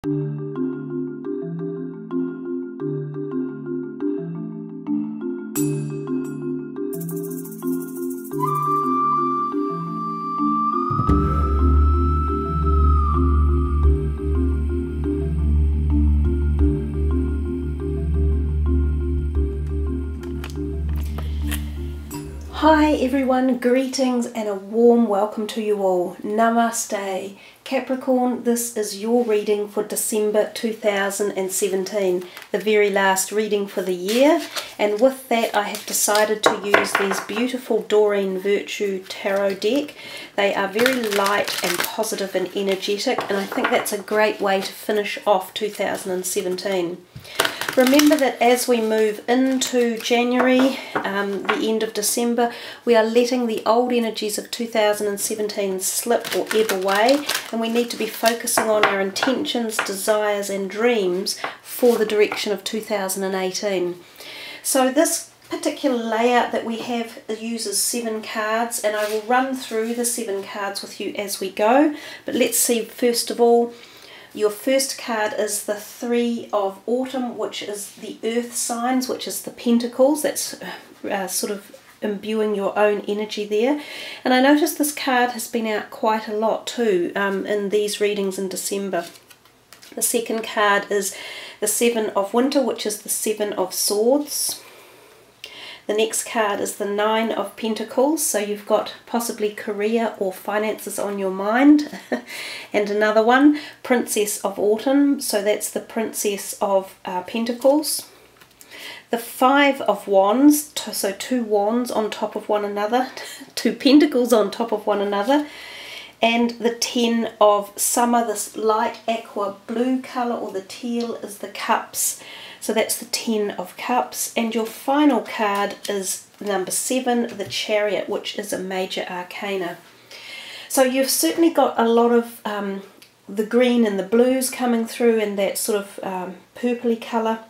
Hi everyone, greetings and a warm welcome to you all. Namaste. Capricorn, this is your reading for December 2017, the very last reading for the year. And with that, I have decided to use these beautiful Doreen Virtue Tarot deck. They are very light and positive and energetic, and I think that's a great way to finish off 2017. Remember that as we move into January, the end of December, we are letting the old energies of 2017 slip or ebb away, and we need to be focusing on our intentions, desires and dreams for the direction of 2018. So this particular layout that we have uses 7 cards, and I will run through the 7 cards with you as we go. But let's see, first of all, your first card is the 3 of Autumn, which is the earth signs, which is the Pentacles. That's sort of imbuing your own energy there. And I noticed this card has been out quite a lot too in these readings in December. The second card is the 7 of Winter, which is the 7 of Swords. The next card is the 9 of Pentacles, so you've got possibly career or finances on your mind. And another one, Princess of Autumn, so that's the Princess of Pentacles. The 5 of Wands, so 2 wands on top of one another, 2 pentacles on top of one another. And the 10 of Summer, this light aqua blue colour, or the teal, is the Cups. So that's the 10 of Cups. And your final card is number 7, the Chariot, which is a major arcana. So you've certainly got a lot of the green and the blues coming through, and that sort of purpley colour.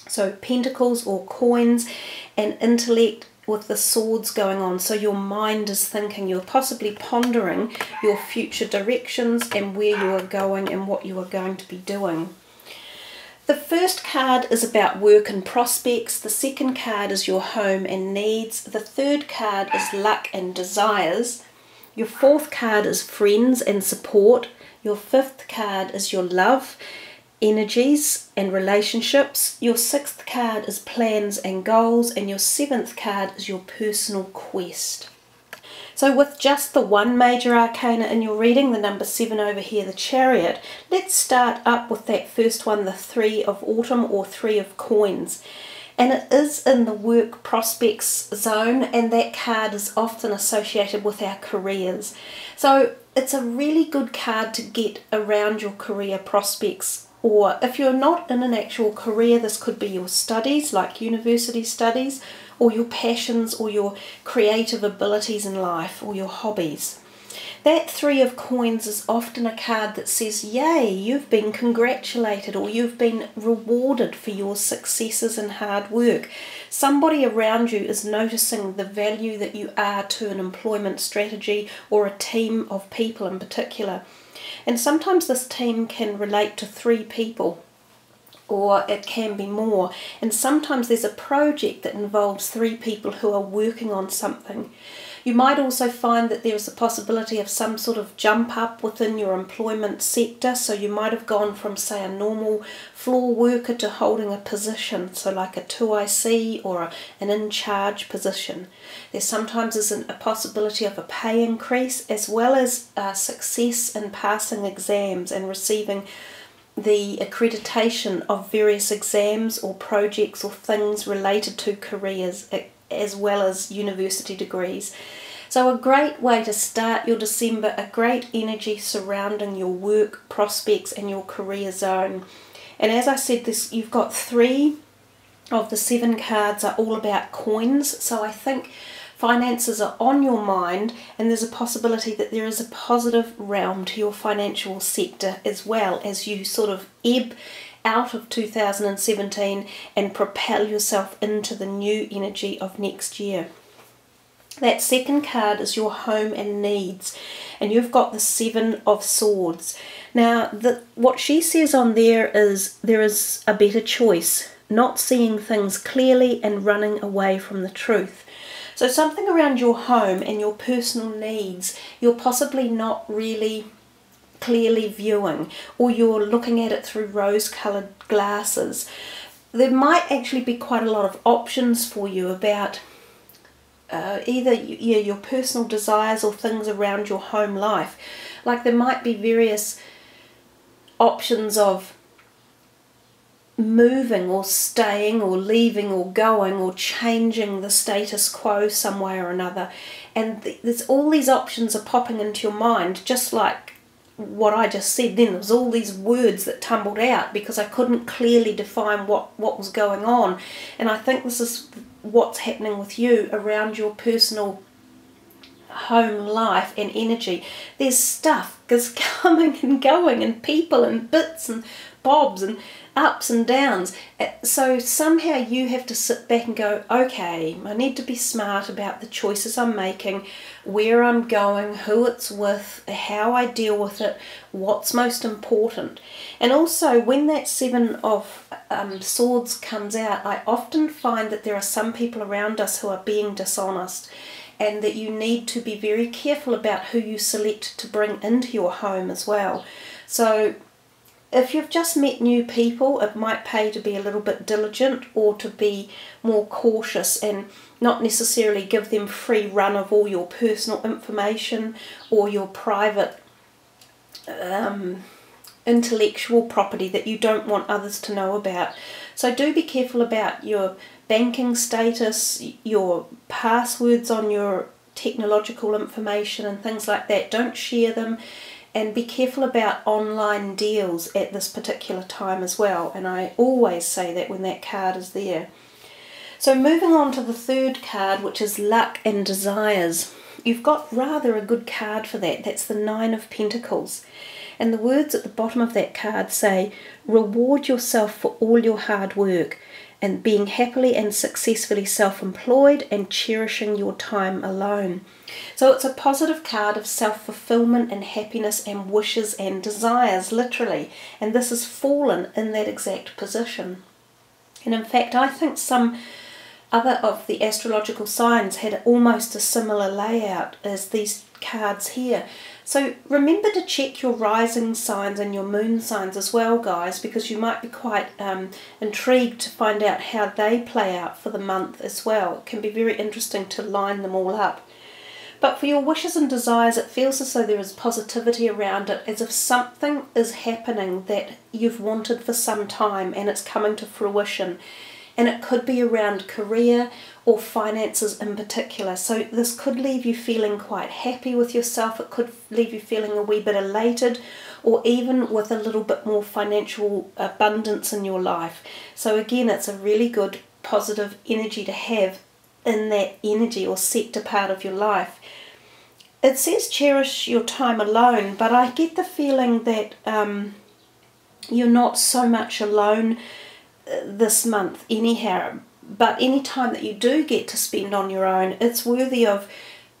So pentacles or coins, and intellect with the swords going on. So your mind is thinking, you're possibly pondering your future directions and where you are going and what you are going to be doing. The first card is about work and prospects. The second card is your home and needs. The third card is luck and desires. Your fourth card is friends and support. Your fifth card is your love, energies and relationships. Your sixth card is plans and goals, and your seventh card is your personal quest. So with just the one major arcana in your reading, the number 7 over here, the Chariot, let's start up with that first one, the 3 of Autumn, or 3 of Coins. And it is in the work prospects zone, and that card is often associated with our careers. So it's a really good card to get around your career prospects. Or if you're not in an actual career, this could be your studies, like university studies, or your passions, or your creative abilities in life, or your hobbies. That 3 of Coins is often a card that says, yay, you've been congratulated, or you've been rewarded for your successes and hard work. Somebody around you is noticing the value that you are to an employment strategy, or a team of people in particular. And sometimes this team can relate to 3 people, or it can be more. And sometimes there's a project that involves 3 people who are working on something. You might also find that there is a possibility of some sort of jump up within your employment sector. So you might have gone from, say, a normal floor worker to holding a position, so like a 2IC or an in-charge position. There sometimes isn't a possibility of a pay increase, as well as success in passing exams and receiving the accreditation of various exams or projects or things related to careers, as well as university degrees. So a great way to start your December, a great energy surrounding your work prospects and your career zone. And as I said, you've got 3 of the 7 cards are all about coins. So I think finances are on your mind, and there's a possibility that there is a positive realm to your financial sector, as well as you sort of ebb out of 2017 and propel yourself into the new energy of next year. That second card is your home and needs, and you've got the Seven of Swords. Now, what she says on there is a better choice, not seeing things clearly and running away from the truth. So something around your home and your personal needs, you're possibly not really clearly viewing, or you're looking at it through rose-coloured glasses. There might actually be quite a lot of options for you about either your personal desires or things around your home life. Like there might be various options of moving or staying or leaving or going or changing the status quo some way or another, and there's all these options are popping into your mind, just like what I just said then. There was all these words that tumbled out because I couldn't clearly define what was going on. And I think this is what's happening with you around your personal home life and energy. There's stuff that's coming and going, and people and bits and bobs and ups and downs. So somehow you have to sit back and go, okay, I need to be smart about the choices I'm making, where I'm going, who it's with, how I deal with it, what's most important. And also when that Seven of Swords comes out, I often find that there are some people around us who are being dishonest, and that you need to be very careful about who you select to bring into your home as well. So if you've just met new people, it might pay to be a little bit diligent, or to be more cautious and not necessarily give them free run of all your personal information or your private intellectual property that you don't want others to know about. So do be careful about your banking status, your passwords on your technological information and things like that. Don't share them. And be careful about online deals at this particular time as well. And I always say that when that card is there. So moving on to the third card, which is Luck and Desires. You've got rather a good card for that. That's the Nine of Pentacles. And the words at the bottom of that card say, reward yourself for all your hard work, and being happily and successfully self-employed, and cherishing your time alone. So it's a positive card of self-fulfillment and happiness and wishes and desires, literally. And this has fallen in that exact position. And in fact, I think some other of the astrological signs had almost a similar layout as these cards here. So remember to check your rising signs and your moon signs as well, guys, because you might be quite intrigued to find out how they play out for the month as well. It can be very interesting to line them all up. But for your wishes and desires, it feels as though there is positivity around it, as if something is happening that you've wanted for some time and it's coming to fruition. And it could be around career or finances in particular. So this could leave you feeling quite happy with yourself. It could leave you feeling a wee bit elated, or even with a little bit more financial abundance in your life. So again, it's a really good positive energy to have in that energy or sector part of your life. It says cherish your time alone, but I get the feeling that you're not so much alone this month anyhow. But any time that you do get to spend on your own, it's worthy of,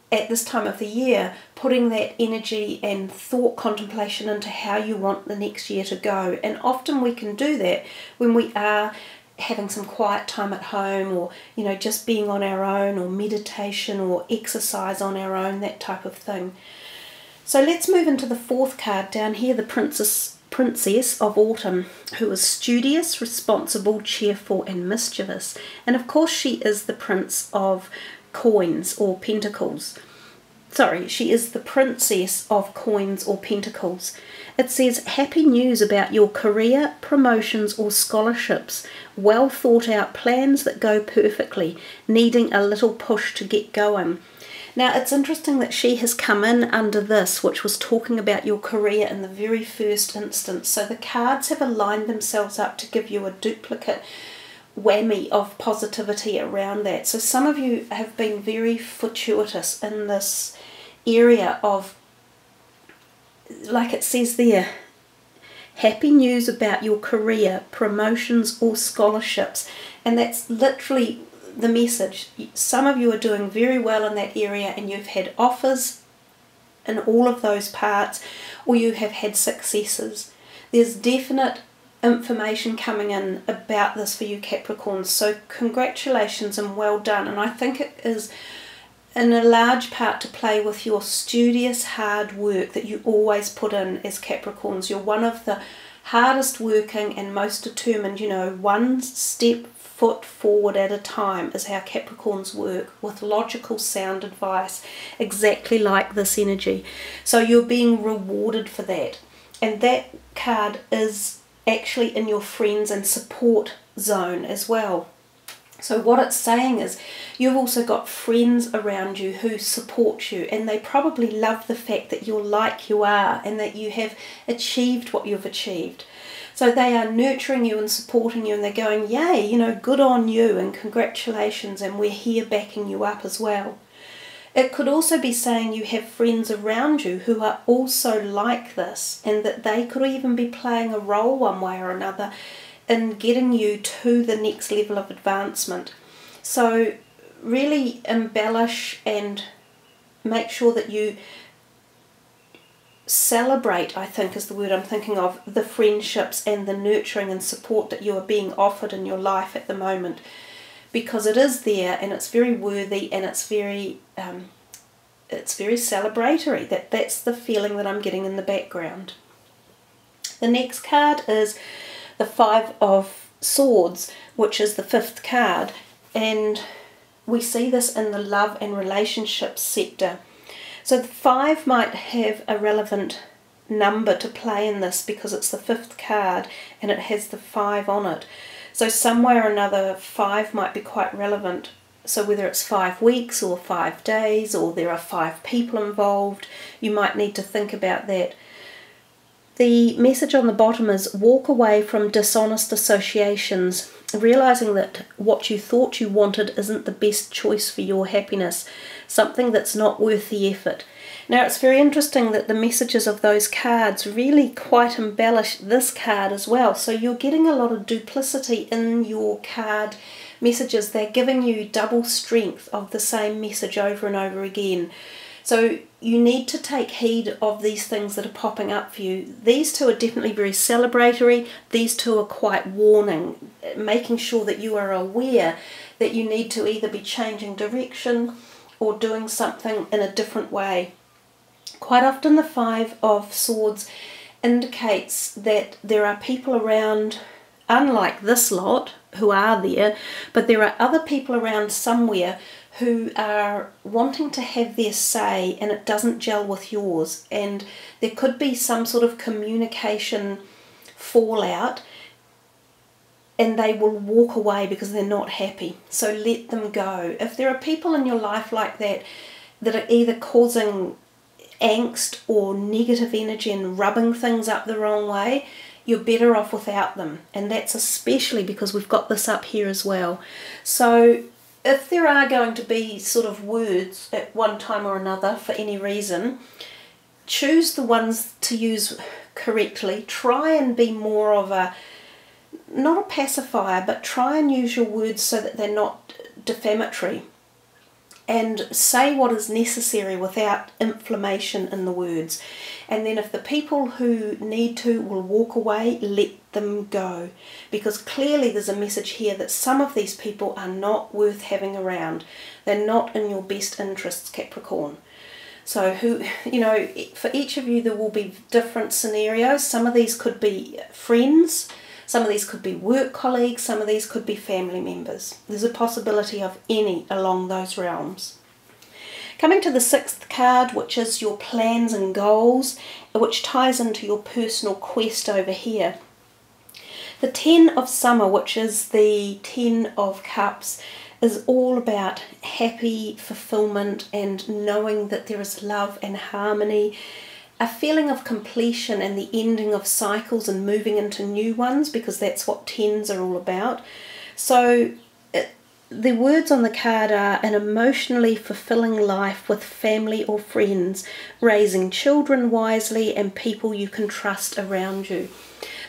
at this time of the year, putting that energy and thought contemplation into how you want the next year to go. And often we can do that when we are having some quiet time at home, or just being on our own, or meditation or exercise on our own, that type of thing. So let's move into the fourth card down here, the Princess of Autumn, who is studious, responsible, cheerful and mischievous. And of course she is the Prince of Coins or Pentacles. Sorry, she is the Princess of Coins or Pentacles. It says happy news about your career, promotions or scholarships, well thought out plans that go perfectly, needing a little push to get going. Now it's interesting that she has come in under this, which was talking about your career in the very first instance. So the cards have aligned themselves up to give you a duplicate whammy of positivity around that. So some of you have been very fortuitous in this area of, like it says there, happy news about your career, promotions or scholarships. And that's literally the message. Some of you are doing very well in that area and you've had offers in all of those parts, or you have had successes. There's definite information coming in about this for you Capricorns, so congratulations and well done. And I think it is in a large part to play with your studious hard work that you always put in as Capricorns. You're one of the hardest working and most determined, you know, one foot forward at a time is how Capricorns work, with logical sound advice, exactly like this energy. So you're being rewarded for that, and that card is actually in your friends and support zone as well. So what it's saying is you've also got friends around you who support you, and they probably love the fact that you're like you are and that you have achieved what you've achieved. So they are nurturing you and supporting you, and they're going, yay, you know, good on you and congratulations, and we're here backing you up as well. It could also be saying you have friends around you who are also like this, and that they could even be playing a role one way or another in getting you to the next level of advancement. So really embellish and make sure that you celebrate, I think is the word I'm thinking of, the friendships and the nurturing and support that you are being offered in your life at the moment, because it is there and it's very worthy and it's very celebratory. That's the feeling that I'm getting in the background. The next card is the Five of Swords, which is the fifth card, and we see this in the love and relationships sector. So the 5 might have a relevant number to play in this because it's the fifth card and it has the 5 on it. So some way or another 5 might be quite relevant. So whether it's 5 weeks or 5 days, or there are 5 people involved, you might need to think about that. The message on the bottom is walk away from dishonest associations, realizing that what you thought you wanted isn't the best choice for your happiness, something that's not worth the effort. Now it's very interesting that the messages of those cards really quite embellish this card as well. So you're getting a lot of duplicity in your card messages. They're giving you double strength of the same message over and over again. So you need to take heed of these things that are popping up for you. These two are definitely very celebratory. These two are quite warning, making sure that you are aware that you need to either be changing direction or doing something in a different way. Quite often the 5 of Swords indicates that there are people around, unlike this lot, who are there, but there are other people around somewhere who are wanting to have their say and it doesn't gel with yours, and there could be some sort of communication fallout and they will walk away because they're not happy. So let them go. If there are people in your life like that that are either causing angst or negative energy and rubbing things up the wrong way, you're better off without them. And that's especially because we've got this up here as well. So if there are going to be sort of words at one time or another for any reason, choose the ones to use correctly. Try and be more of a, not a pacifier, but try and use your words so that they're not defamatory. And say what is necessary without inflammation in the words. And then if the people who need to will walk away, let them go. Because clearly there's a message here that some of these people are not worth having around. They're not in your best interests, Capricorn. So for each of you there will be different scenarios. Some of these could be friends. Some of these could be work colleagues, some of these could be family members. There's a possibility of any along those realms. Coming to the 6th card, which is your plans and goals, which ties into your personal quest over here. The 10 of Summer, which is the 10 of Cups, is all about happy fulfillment and knowing that there is love and harmony, a feeling of completion and the ending of cycles and moving into new ones, because that's what 10s are all about. So the words on the card are an emotionally fulfilling life with family or friends, raising children wisely and people you can trust around you.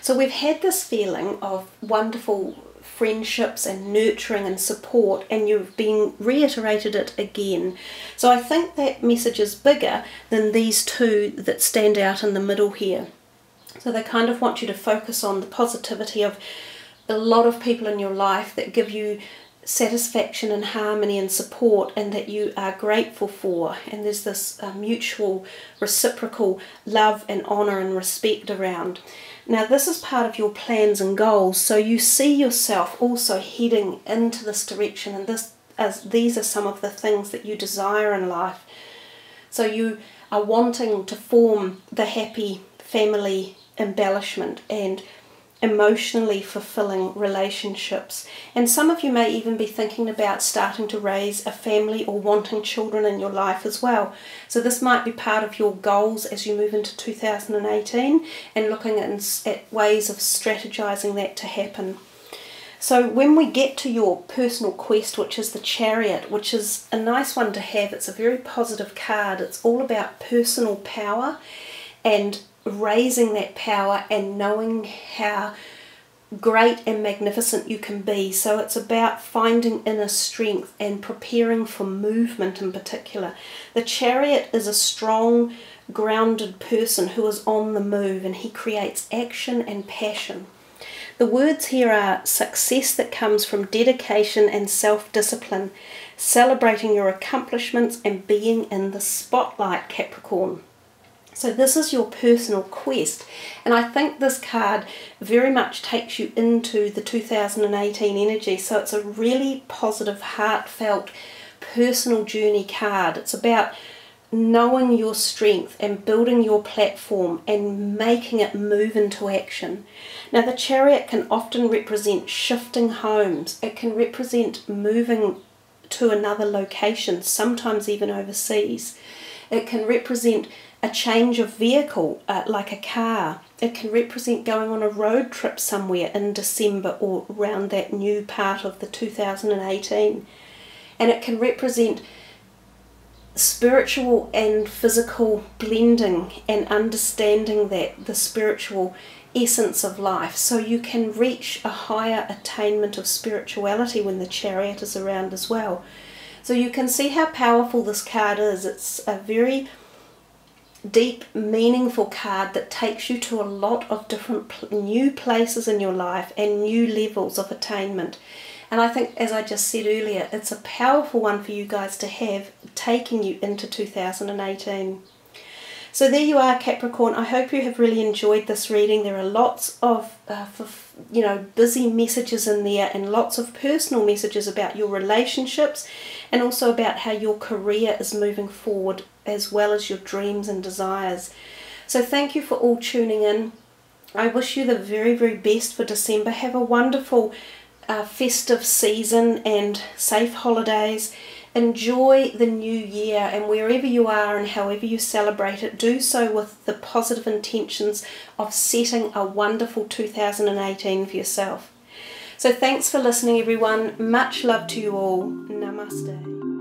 So we've had this feeling of wonderful friendships and nurturing and support, and you've been reiterated it again. So I think that message is bigger than these two that stand out in the middle here. So they kind of want you to focus on the positivity of a lot of people in your life that give you satisfaction and harmony and support, and that you are grateful for, and there's this mutual reciprocal love and honour and respect around. Now this is part of your plans and goals, so you see yourself also heading into this direction, and these are some of the things that you desire in life. So you are wanting to form the happy family embellishment and emotionally fulfilling relationships, and some of you may even be thinking about starting to raise a family or wanting children in your life as well. So this might be part of your goals as you move into 2018 and looking at ways of strategizing that to happen. So when we get to your personal quest, which is the Chariot, which is a nice one to have, it's a very positive card. It's all about personal power and raising that power and knowing how great and magnificent you can be. So it's about finding inner strength and preparing for movement in particular. The Chariot is a strong, grounded person who is on the move, and he creates action and passion. The words here are success that comes from dedication and self-discipline, celebrating your accomplishments and being in the spotlight, Capricorn. So this is your personal quest, and I think this card very much takes you into the 2018 energy. So it's a really positive, heartfelt, personal journey card. It's about knowing your strength and building your platform and making it move into action. Now the Chariot can often represent shifting homes. It can represent moving to another location, sometimes even overseas. It can represent a change of vehicle, like a car. It can represent going on a road trip somewhere in December or around that new part of the 2018. And it can represent spiritual and physical blending and understanding that the spiritual essence of life. So you can reach a higher attainment of spirituality when the Chariot is around as well. So you can see how powerful this card is. It's a very deep, meaningful card that takes you to a lot of different new places in your life and new levels of attainment. And I think, as I just said earlier, it's a powerful one for you guys to have, taking you into 2018. So there you are, Capricorn. I hope you have really enjoyed this reading. There are lots of busy messages in there, and lots of personal messages about your relationships, and also about how your career is moving forward, as well as your dreams and desires. So thank you for all tuning in. I wish you the very, very best for December. Have a wonderful festive season and safe holidays. Enjoy the new year, and wherever you are and however you celebrate it, do so with the positive intentions of setting a wonderful 2018 for yourself. So thanks for listening, everyone. Much love to you all. Namaste.